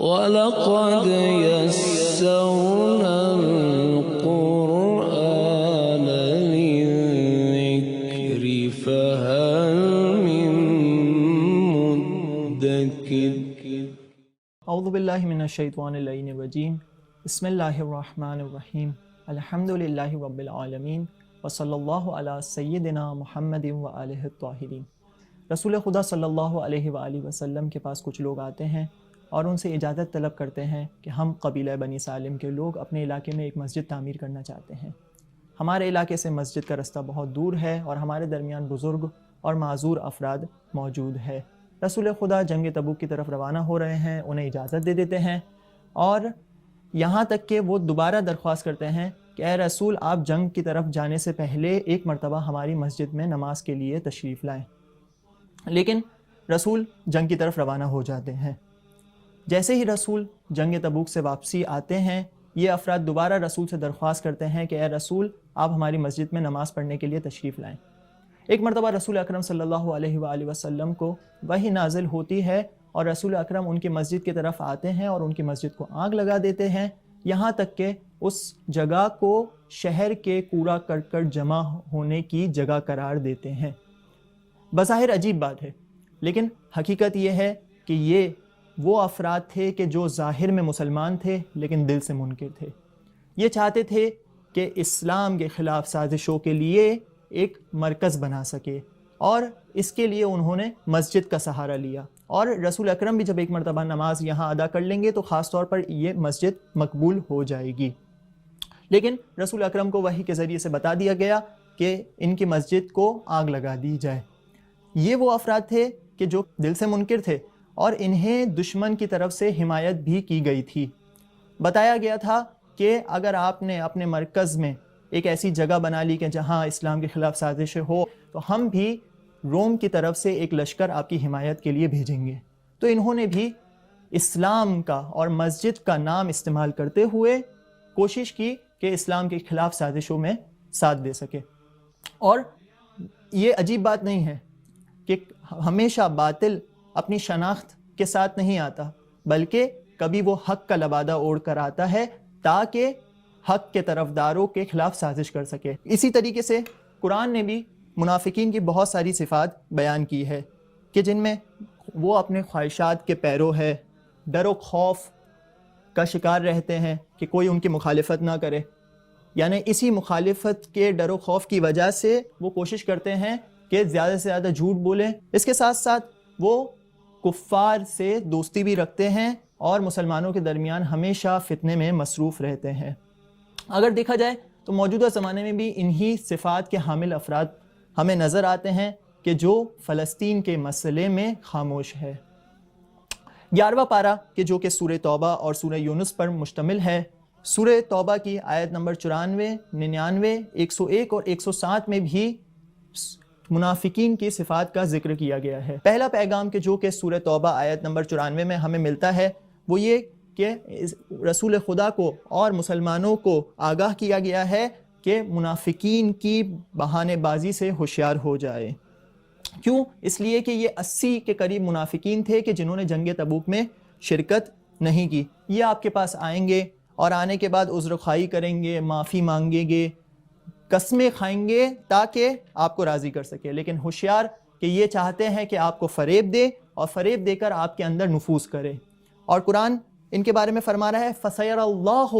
وَلَقَدْ يَسَّرْنَا الْقُرْآنَ لِلذِّكْرِ فَهَلْ مِن مُّدَّكِرٍ۔ اعوذ باللہ من الشیطان اللعین الرجیم، بسم اللہ الرحمن الرحیم، الحمد للہ رب العالمین، وصلی اللہ علی سیدنا محمد وآلہ الطاہرین۔ رسول خدا صلی اللہ علیہ وآلہ وسلم کے پاس کچھ لوگ آتے ہیں اور ان سے اجازت طلب کرتے ہیں کہ ہم قبیلہ بنی سالم کے لوگ اپنے علاقے میں ایک مسجد تعمیر کرنا چاہتے ہیں۔ ہمارے علاقے سے مسجد کا رستہ بہت دور ہے اور ہمارے درمیان بزرگ اور معذور افراد موجود ہے۔ رسول خدا جنگ تبوک کی طرف روانہ ہو رہے ہیں، انہیں اجازت دے دیتے ہیں اور یہاں تک کہ وہ دوبارہ درخواست کرتے ہیں کہ اے رسول، آپ جنگ کی طرف جانے سے پہلے ایک مرتبہ ہماری مسجد میں نماز کے لیے تشریف لائیں۔ لیکن رسول جنگ کی طرف روانہ ہو جاتے ہیں۔ جیسے ہی رسول جنگ تبوک سے واپسی آتے ہیں، یہ افراد دوبارہ رسول سے درخواست کرتے ہیں کہ اے رسول، آپ ہماری مسجد میں نماز پڑھنے کے لیے تشریف لائیں۔ ایک مرتبہ رسول اکرم صلی اللہ علیہ وآلہ وسلم کو وحی نازل ہوتی ہے اور رسول اکرم ان کی مسجد کی طرف آتے ہیں اور ان کی مسجد کو آگ لگا دیتے ہیں، یہاں تک کہ اس جگہ کو شہر کے کوڑا کرکٹ جمع ہونے کی جگہ قرار دیتے ہیں۔ بظاہر عجیب بات ہے، لیکن حقیقت یہ ہے کہ یہ وہ افراد تھے کہ جو ظاہر میں مسلمان تھے لیکن دل سے منکر تھے۔ یہ چاہتے تھے کہ اسلام کے خلاف سازشوں کے لیے ایک مرکز بنا سکے اور اس کے لیے انہوں نے مسجد کا سہارا لیا، اور رسول اکرم بھی جب ایک مرتبہ نماز یہاں ادا کر لیں گے تو خاص طور پر یہ مسجد مقبول ہو جائے گی۔ لیکن رسول اکرم کو وحی کے ذریعے سے بتا دیا گیا کہ ان کی مسجد کو آگ لگا دی جائے۔ یہ وہ افراد تھے کہ جو دل سے منکر تھے اور انہیں دشمن کی طرف سے حمایت بھی کی گئی تھی۔ بتایا گیا تھا کہ اگر آپ نے اپنے مرکز میں ایک ایسی جگہ بنا لی کہ جہاں اسلام کے خلاف سازشیں ہو تو ہم بھی روم کی طرف سے ایک لشکر آپ کی حمایت کے لیے بھیجیں گے۔ تو انہوں نے بھی اسلام کا اور مسجد کا نام استعمال کرتے ہوئے کوشش کی کہ اسلام کے خلاف سازشوں میں ساتھ دے سکے۔ اور یہ عجیب بات نہیں ہے کہ ہمیشہ باطل اپنی شناخت کے ساتھ نہیں آتا، بلکہ کبھی وہ حق کا لبادہ اوڑھ کر آتا ہے تاکہ حق کے طرفداروں کے خلاف سازش کر سکے۔ اسی طریقے سے قرآن نے بھی منافقین کی بہت ساری صفات بیان کی ہے کہ جن میں وہ اپنے خواہشات کے پیرو ہے، ڈر و خوف کا شکار رہتے ہیں کہ کوئی ان کی مخالفت نہ کرے، یعنی اسی مخالفت کے ڈر و خوف کی وجہ سے وہ کوشش کرتے ہیں کہ زیادہ سے زیادہ جھوٹ بولیں۔ اس کے ساتھ ساتھ وہ کفار سے دوستی بھی رکھتے ہیں اور مسلمانوں کے درمیان ہمیشہ فتنے میں مصروف رہتے ہیں۔ اگر دیکھا جائے تو موجودہ زمانے میں بھی انہی صفات کے حامل افراد ہمیں نظر آتے ہیں کہ جو فلسطین کے مسئلے میں خاموش ہے۔ 11واں پارہ کہ جو کہ سورہ توبہ اور سورہ یونس پر مشتمل ہے، سورہ توبہ کی آیت نمبر 94، 99، 101 اور 107 میں بھی منافقین کی صفات کا ذکر کیا گیا ہے۔ پہلا پیغام کہ جو کہ سورہ توبہ آیت نمبر 94 میں ہمیں ملتا ہے وہ یہ کہ رسول خدا کو اور مسلمانوں کو آگاہ کیا گیا ہے کہ منافقین کی بہانے بازی سے ہوشیار ہو جائے۔ کیوں؟ اس لیے کہ یہ 80 کے قریب منافقین تھے کہ جنہوں نے جنگ تبوک میں شرکت نہیں کی۔ یہ آپ کے پاس آئیں گے اور آنے کے بعد عذر خواہی کریں گے، معافی مانگیں گے، قسمیں کھائیں گے تاکہ آپ کو راضی کر سکے، لیکن ہوشیار کہ یہ چاہتے ہیں کہ آپ کو فریب دے اور فریب دے کر آپ کے اندر نفوذ کرے۔ اور قرآن ان کے بارے میں فرما رہا ہے فَسَيَرَ اللَّهُ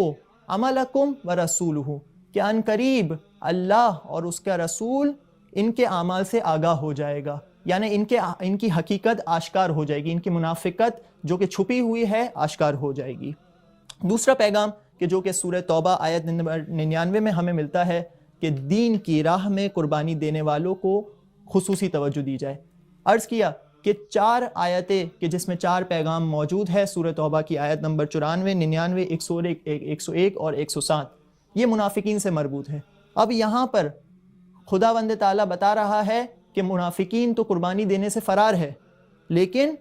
عَمَلَكُمْ وَرَسُولُهُ، کہ ان قریب اللہ اور اس کا رسول ان کے اعمال سے آگاہ ہو جائے گا، یعنی ان کی حقیقت آشکار ہو جائے گی، ان کی منافقت جو کہ چھپی ہوئی ہے آشکار ہو جائے گی۔ دوسرا پیغام کہ جو کہ سورہ توبہ آیت نمبر 99 میں ہمیں ملتا ہے کہ دین کی راہ میں قربانی دینے والوں کو خصوصی توجہ دی جائے۔ عرض کیا کہ 4 آیتیں کہ جس میں 4 پیغام موجود ہے، سورہ توبہ کی آیت نمبر 94، 99، 101 اور 107، یہ منافقین سے مربوط ہے۔ اب یہاں پر خداوند تعالیٰ بتا رہا ہے کہ منافقین تو قربانی دینے سے فرار ہے، لیکن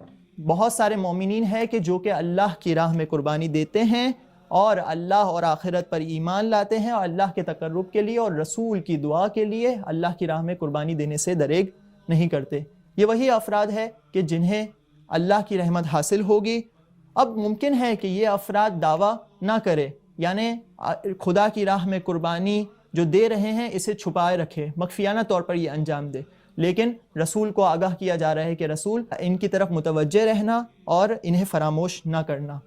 بہت سارے مومنین ہیں کہ جو کہ اللہ کی راہ میں قربانی دیتے ہیں اور اللہ اور آخرت پر ایمان لاتے ہیں اور اللہ کے تقرب کے لیے اور رسول کی دعا کے لیے اللہ کی راہ میں قربانی دینے سے دریغ نہیں کرتے۔ یہ وہی افراد ہے کہ جنہیں اللہ کی رحمت حاصل ہوگی اب ممکن ہے کہ یہ افراد دعویٰ نہ کرے، یعنی خدا کی راہ میں قربانی جو دے رہے ہیں اسے چھپائے رکھے، مخفیانہ طور پر یہ انجام دے، لیکن رسول کو آگاہ کیا جا رہا ہے کہ رسول ان کی طرف متوجہ رہنا اور انہیں فراموش نہ کرنا۔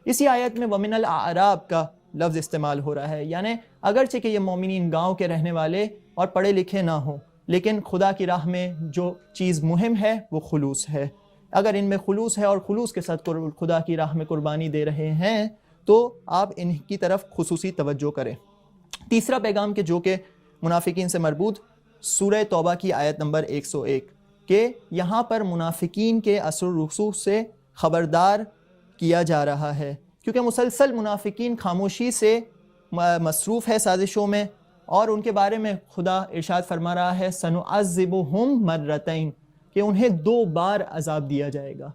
اسی آیت میں وَمِنَ الْأَعْرَابِ کا لفظ استعمال ہو رہا ہے، یعنی اگرچہ کہ یہ مومنین گاؤں کے رہنے والے اور پڑھے لکھے نہ ہوں، لیکن خدا کی راہ میں جو چیز مہم ہے وہ خلوص ہے۔ اگر ان میں خلوص ہے اور خلوص کے ساتھ خدا کی راہ میں قربانی دے رہے ہیں تو آپ ان کی طرف خصوصی توجہ کریں۔ تیسرا پیغام کہ جو کہ منافقین سے مربوط، سورہ توبہ کی آیت نمبر 101 کہ یہاں پر منافقین کے اثر و رسوخ سے خبردار کیا جا رہا ہے، کیونکہ مسلسل منافقین خاموشی سے مصروف ہے سازشوں میں، اور ان کے بارے میں خدا ارشاد فرما رہا ہے سَنُعَذِّبُهُمْ مَرَّتَيْن کہ انہیں 2 بار عذاب دیا جائے گا۔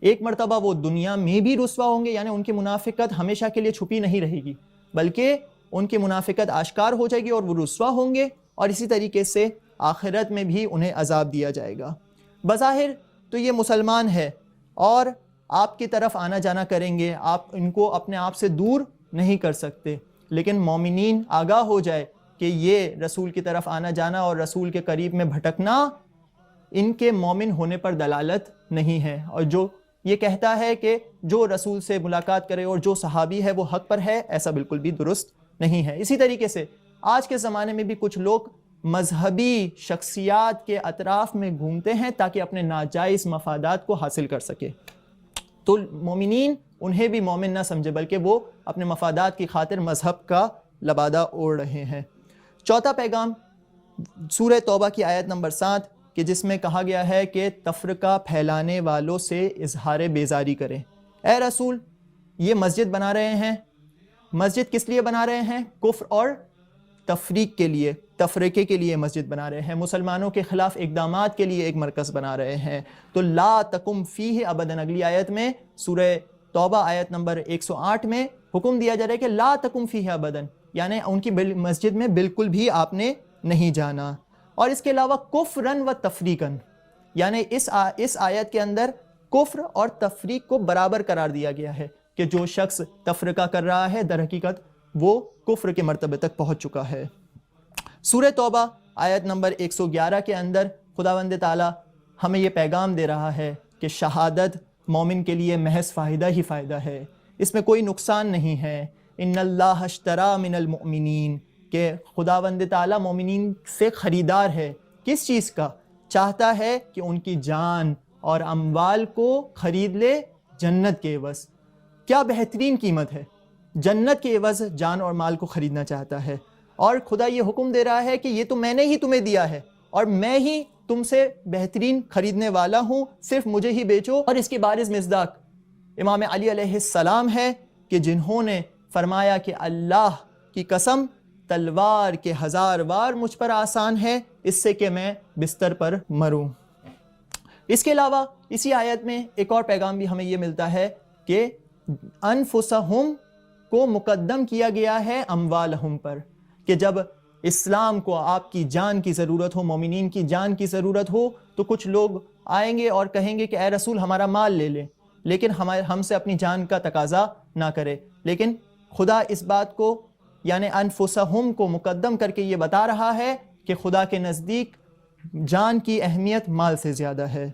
ایک مرتبہ وہ دنیا میں بھی رسوا ہوں گے، یعنی ان کی منافقت ہمیشہ کے لیے چھپی نہیں رہے گی، بلکہ ان کی منافقت آشکار ہو جائے گی اور وہ رسوا ہوں گے، اور اسی طریقے سے آخرت میں بھی انہیں عذاب دیا جائے گا۔ بظاہر تو یہ مسلمان ہے اور آپ کی طرف آنا جانا کریں گے، آپ ان کو اپنے آپ سے دور نہیں کر سکتے، لیکن مومنین آگاہ ہو جائے کہ یہ رسول کی طرف آنا جانا اور رسول کے قریب میں بھٹکنا ان کے مومن ہونے پر دلالت نہیں ہے، اور جو یہ کہتا ہے کہ جو رسول سے ملاقات کرے اور جو صحابی ہے وہ حق پر ہے، ایسا بالکل بھی درست نہیں ہے۔ اسی طریقے سے آج کے زمانے میں بھی کچھ لوگ مذہبی شخصیات کے اطراف میں گھومتے ہیں تاکہ اپنے ناجائز مفادات کو حاصل کر سکے، تو مومنین انہیں بھی مومن نہ سمجھے، بلکہ وہ اپنے مفادات کی خاطر مذہب کا لبادہ اوڑھ رہے ہیں۔ چوتھا پیغام سورہ توبہ کی آیت نمبر 7 کہ جس میں کہا گیا ہے کہ تفرقہ پھیلانے والوں سے اظہار بیزاری کریں۔ اے رسول، یہ مسجد بنا رہے ہیں، مسجد کس لیے بنا رہے ہیں؟ کفر اور تفریق کے لیے، تفریقے کے لیے مسجد بنا رہے ہیں، مسلمانوں کے خلاف اقدامات کے لیے ایک مرکز بنا رہے ہیں، تو لا تقم فیہ ابدا، اگلی آیت میں سورہ توبہ آیت نمبر 108 میں حکم دیا جا رہا ہے کہ لا تقم فیہ ابدا، یعنی ان کی مسجد میں بالکل بھی آپ نے نہیں جانا۔ اور اس کے علاوہ کفرن و تفریقن، یعنی اس آیت کے اندر کفر اور تفریق کو برابر قرار دیا گیا ہے کہ جو شخص تفرقہ کر رہا ہے در حقیقت وہ کفر کے مرتبے تک پہنچ چکا ہے۔ سورہ توبہ آیت نمبر 111 کے اندر خداوند تعالی ہمیں یہ پیغام دے رہا ہے کہ شہادت مومن کے لیے محض فائدہ ہی فائدہ ہے، اس میں کوئی نقصان نہیں ہے۔ ان اللہ اشتری من المؤمنین کہ خداوند تعالی مومنین سے خریدار ہے، کس چیز کا؟ چاہتا ہے کہ ان کی جان اور اموال کو خرید لے جنت کے عوض۔ کیا بہترین قیمت ہے، جنت کے عوض جان اور مال کو خریدنا چاہتا ہے، اور خدا یہ حکم دے رہا ہے کہ یہ تو میں نے ہی تمہیں دیا ہے اور میں ہی تم سے بہترین خریدنے والا ہوں، صرف مجھے ہی بیچو۔ اور اس کی بارز مصداق امام علی علیہ السلام ہے کہ جنہوں نے فرمایا کہ اللہ کی قسم تلوار کے 1000 وار مجھ پر آسان ہے اس سے کہ میں بستر پر مروں۔ اس کے علاوہ اسی آیت میں ایک اور پیغام بھی ہمیں یہ ملتا ہے کہ انفسہم کو مقدم کیا گیا ہے اموالہم پر، کہ جب اسلام کو آپ کی جان کی ضرورت ہو، مومنین کی جان کی ضرورت ہو، تو کچھ لوگ آئیں گے اور کہیں گے کہ اے رسول ہمارا مال لے لیں، لیکن ہم سے اپنی جان کا تقاضا نہ کرے۔ لیکن خدا اس بات کو یعنی انفسہم کو مقدم کر کے یہ بتا رہا ہے کہ خدا کے نزدیک جان کی اہمیت مال سے زیادہ ہے۔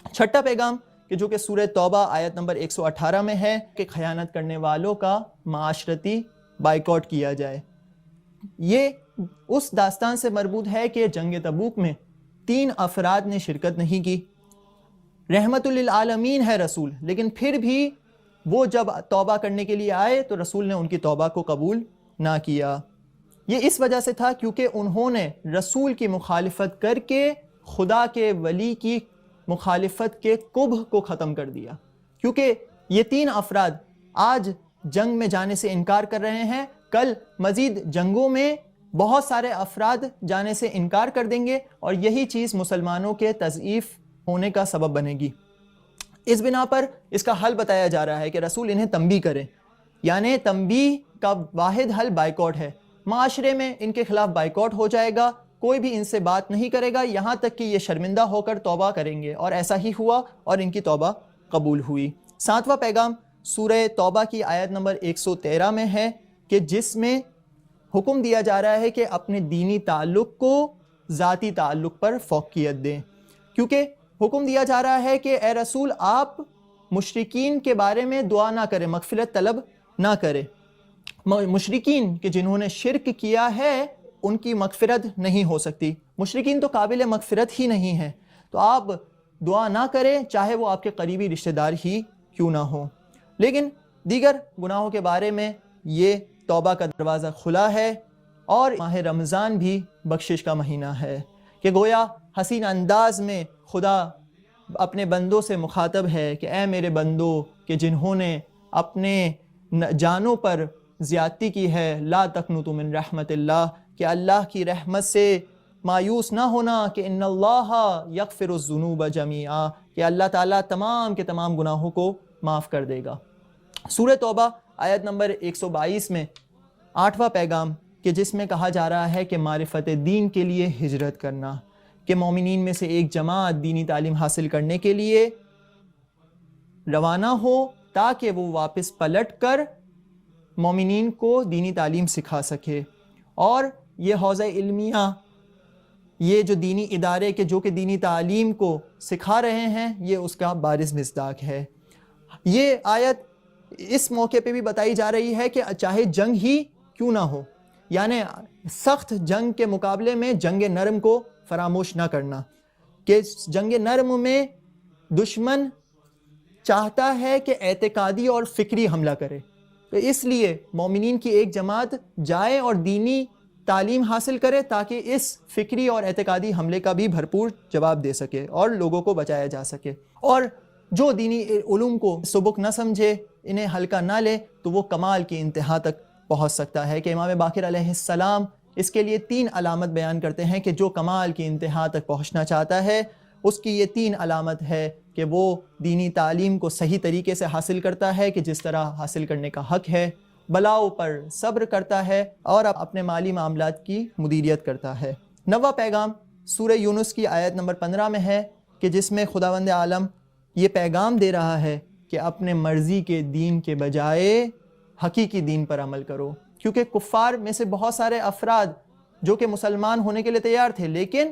چھٹا پیغام کہ جو کہ سورہ توبہ آیت نمبر 118 میں ہے کہ خیانت کرنے والوں کا معاشرتی بائیکاٹ کیا جائے۔ یہ اس داستان سے مربوط ہے کہ جنگ تبوک میں 3 افراد نے شرکت نہیں کی، رحمت للعالمین ہے رسول، لیکن پھر بھی وہ جب توبہ کرنے کے لیے آئے تو رسول نے ان کی توبہ کو قبول نہ کیا۔ یہ اس وجہ سے تھا کیونکہ انہوں نے رسول کی مخالفت کر کے خدا کے ولی کی مخالفت کے کبھ کو ختم کر دیا۔ کیونکہ یہ 3 افراد آج جنگ میں جانے سے انکار کر رہے ہیں، کل مزید جنگوں میں بہت سارے افراد جانے سے انکار کر دیں گے، اور یہی چیز مسلمانوں کے تضعیف ہونے کا سبب بنے گی۔ اس بنا پر اس کا حل بتایا جا رہا ہے کہ رسول انہیں تنبیہ کریں، یعنی تنبیہ کا واحد حل بائیکاٹ ہے۔ معاشرے میں ان کے خلاف بائیکاٹ ہو جائے گا، کوئی بھی ان سے بات نہیں کرے گا یہاں تک کہ یہ شرمندہ ہو کر توبہ کریں گے، اور ایسا ہی ہوا اور ان کی توبہ قبول ہوئی۔ 7واں پیغام سورہ توبہ کی آیت نمبر 113 میں ہے کہ جس میں حکم دیا جا رہا ہے کہ اپنے دینی تعلق کو ذاتی تعلق پر فوقیت دیں، کیونکہ حکم دیا جا رہا ہے کہ اے رسول آپ مشرکین کے بارے میں دعا نہ کریں، مغفرت طلب نہ کریں۔ مشرکین کہ جنہوں نے شرک کیا ہے ان کی مغفرت نہیں ہو سکتی، مشرکین تو قابل مغفرت ہی نہیں ہیں، تو آپ دعا نہ کریں چاہے وہ آپ کے قریبی رشتہ دار ہی کیوں نہ ہوں۔ لیکن دیگر گناہوں کے بارے میں یہ توبہ کا دروازہ کھلا ہے، اور ماہ رمضان بھی بخشش کا مہینہ ہے کہ گویا حسین انداز میں خدا اپنے بندوں سے مخاطب ہے کہ اے میرے بندو کہ جنہوں نے اپنے جانوں پر زیادتی کی ہے، لا تقنطوا من رحمت اللہ، کہ اللہ کی رحمت سے مایوس نہ ہونا، کہ ان اللہ یغفر الذنوب جمیعا، کہ اللہ تعالیٰ تمام کے تمام گناہوں کو معاف کر دے گا۔ سورہ توبہ آیت نمبر 122 میں 8واں پیغام کہ جس میں کہا جا رہا ہے کہ معرفت دین کے لیے ہجرت کرنا، کہ مومنین میں سے ایک جماعت دینی تعلیم حاصل کرنے کے لیے روانہ ہو تاکہ وہ واپس پلٹ کر مومنین کو دینی تعلیم سکھا سکے۔ اور یہ حوزہ علمیہ، یہ جو دینی ادارے کے جو کہ دینی تعلیم کو سکھا رہے ہیں، یہ اس کا بارز مصداق ہے۔ یہ آیت اس موقع پہ بھی بتائی جا رہی ہے کہ چاہے جنگ ہی کیوں نہ ہو، یعنی سخت جنگ کے مقابلے میں جنگ نرم کو فراموش نہ کرنا، کہ جنگ نرم میں دشمن چاہتا ہے کہ اعتقادی اور فکری حملہ کرے، تو اس لیے مومنین کی ایک جماعت جائے اور دینی تعلیم حاصل کرے تاکہ اس فکری اور اعتقادی حملے کا بھی بھرپور جواب دے سکے اور لوگوں کو بچایا جا سکے۔ اور جو دینی علوم کو سبک نہ سمجھے، انہیں ہلکا نہ لے، تو وہ کمال کی انتہا تک پہنچ سکتا ہے، کہ امام باقر علیہ السلام اس کے لیے 3 علامت بیان کرتے ہیں کہ جو کمال کی انتہا تک پہنچنا چاہتا ہے اس کی یہ 3 علامت ہے کہ وہ دینی تعلیم کو صحیح طریقے سے حاصل کرتا ہے کہ جس طرح حاصل کرنے کا حق ہے، بلاؤں پر صبر کرتا ہے، اور اپنے مالی معاملات کی مدیریت کرتا ہے۔ 9واں پیغام سورہ یونس کی آیت نمبر 15 میں ہے کہ جس میں خداوند عالم یہ پیغام دے رہا ہے کہ اپنے مرضی کے دین کے بجائے حقیقی دین پر عمل کرو، کیونکہ کفار میں سے بہت سارے افراد جو کہ مسلمان ہونے کے لیے تیار تھے، لیکن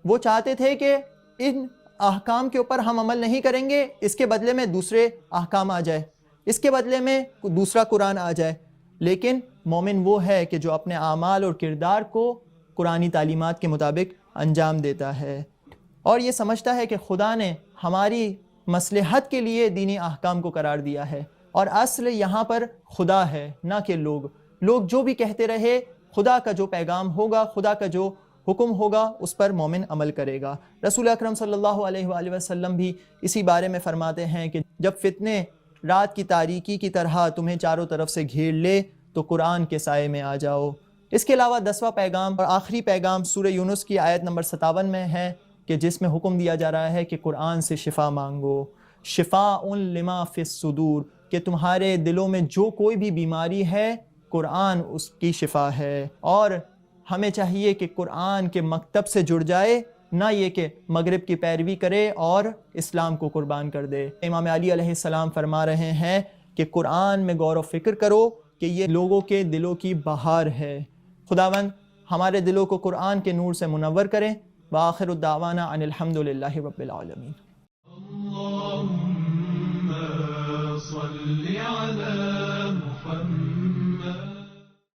وہ چاہتے تھے کہ ان احکام کے اوپر ہم عمل نہیں کریں گے، اس کے بدلے میں دوسرے احکام آ جائے، اس کے بدلے میں دوسرا قرآن آ جائے۔ لیکن مومن وہ ہے کہ جو اپنے اعمال اور کردار کو قرآنی تعلیمات کے مطابق انجام دیتا ہے، اور یہ سمجھتا ہے کہ خدا نے ہماری مصلحت کے لیے دینی احکام کو قرار دیا ہے، اور اصل یہاں پر خدا ہے نہ کہ لوگ جو بھی کہتے رہے، خدا کا جو پیغام ہوگا، خدا کا جو حکم ہوگا اس پر مومن عمل کرے گا۔ رسول اکرم صلی اللہ علیہ وآلہ وسلم بھی اسی بارے میں فرماتے ہیں کہ جب فتنے رات کی تاریکی کی طرح تمہیں چاروں طرف سے گھیر لے تو قرآن کے سائے میں آ جاؤ۔ اس کے علاوہ 10واں پیغام اور آخری پیغام سورہ یونس کی آیت نمبر 57 میں ہے کہ جس میں حکم دیا جا رہا ہے کہ قرآن سے شفا مانگو، شفاء لما فی الصدور، کہ تمہارے دلوں میں جو کوئی بھی بیماری ہے قرآن اس کی شفا ہے۔ اور ہمیں چاہیے کہ قرآن کے مکتب سے جڑ جائے، نہ یہ کہ مغرب کی پیروی کرے اور اسلام کو قربان کر دے۔ امام علی علیہ السلام فرما رہے ہیں کہ قرآن میں غور و فکر کرو کہ یہ لوگوں کے دلوں کی بہار ہے۔ خداوند ہمارے دلوں کو قرآن کے نور سے منور کریں۔ وآخر الدعوانا ان الحمد للہ رب العالمین۔